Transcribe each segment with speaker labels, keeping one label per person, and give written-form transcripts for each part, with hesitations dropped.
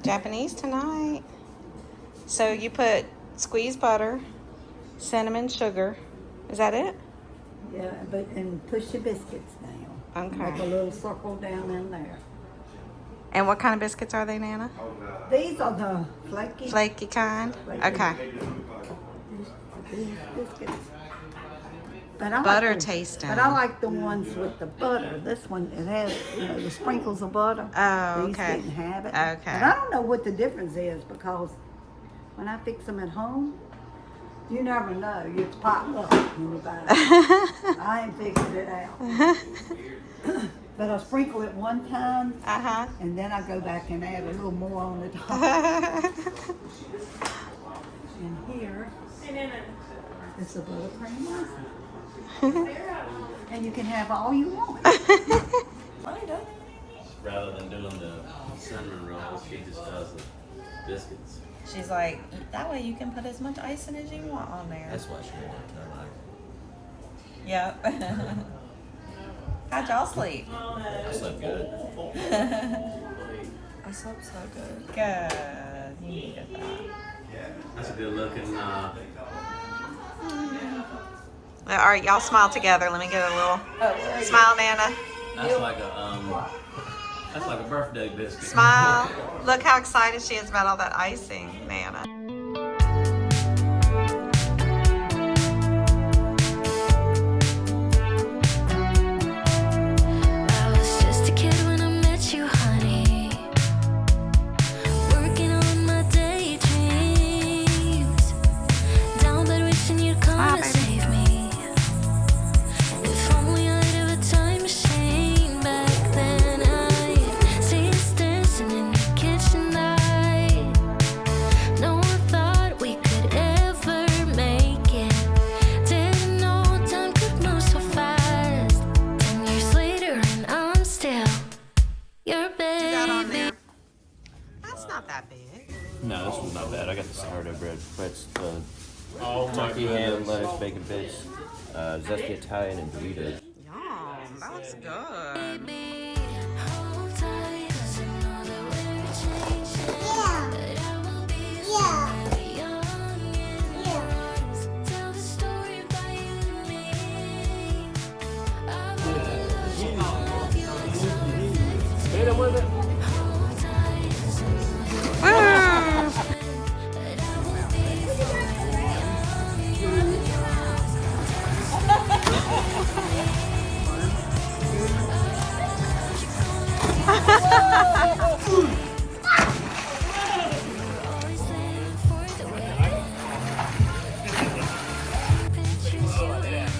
Speaker 1: Japanese tonight. So you put squeezed butter, cinnamon, sugar. Is that it?
Speaker 2: Yeah, and push your biscuits down.
Speaker 1: Okay.
Speaker 2: Make a little circle down in there.
Speaker 1: And what kind of biscuits are they, Nana?
Speaker 2: These are the flaky.
Speaker 1: Flaky kind?
Speaker 2: Flaky.
Speaker 1: Okay.
Speaker 2: These biscuits. But I
Speaker 1: Butter
Speaker 2: like
Speaker 1: tasting.
Speaker 2: But I like the ones with the butter. This one, it has, the sprinkles of butter.
Speaker 1: Oh,
Speaker 2: These
Speaker 1: okay.
Speaker 2: didn't have it.
Speaker 1: Okay.
Speaker 2: And I don't know what the difference is because when I fix them at home, you never know. It's popped up when you buy it. I ain't figured it out. But I sprinkle it one time, and then I go back and add a little more on the top. And here is the buttercream icing. And you can have all you want.
Speaker 3: Rather than doing the cinnamon rolls, she just does the biscuits.
Speaker 1: She's like, that way you can put as much icing as you want on there.
Speaker 3: That's why she wanted to.
Speaker 1: Yep. How'd y'all sleep?
Speaker 3: I slept good.
Speaker 1: I slept so good. Good. You needed that.
Speaker 3: That's a good looking.
Speaker 1: All right, y'all smile together. Let me get a little smile, Nana.
Speaker 3: That's like a birthday biscuit.
Speaker 1: Smile. Look how excited she is about all that icing, Nana.
Speaker 3: No, this one's not bad. I got the sourdough bread. It's the turkey, ham, lettuce, bacon bits, zesty Italian, and Doritos.
Speaker 1: Yum, that looks good.
Speaker 3: Hit him with it.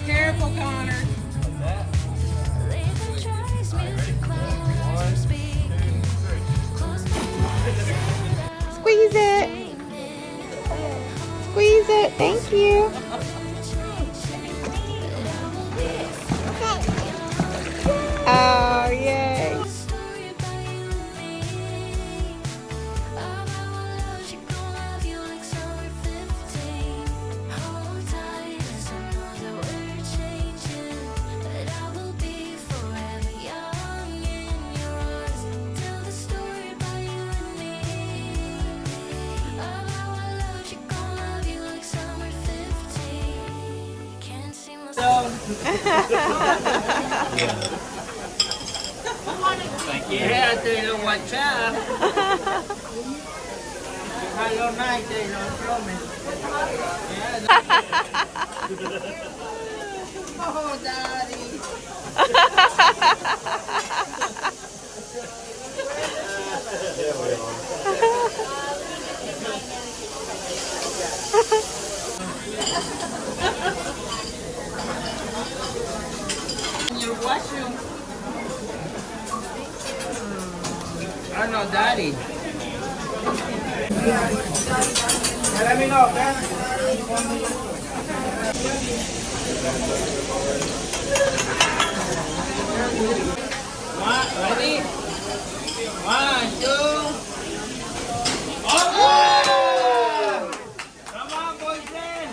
Speaker 1: Careful, Connor. Squeeze it. Squeeze it. Thank you. Oh, yay.
Speaker 4: Yeah, they don't watch out. Hello night, they don't promise. Oh, Daddy. Your washroom. I know, Daddy. Let me know, man. Ready? 1, 2. Oh! Come on, boyfriend.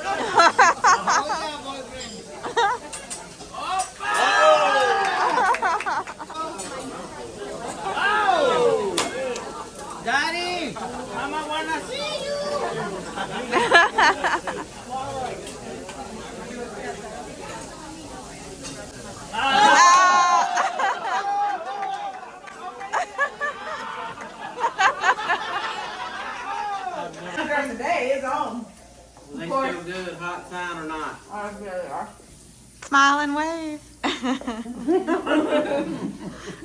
Speaker 4: Oh, yeah, boyfriend. Oh! Daddy!
Speaker 1: smile and wave.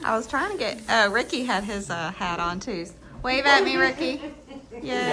Speaker 1: I was trying to get, Ricky had his hat on too. Wave at me, Ricky. Yay.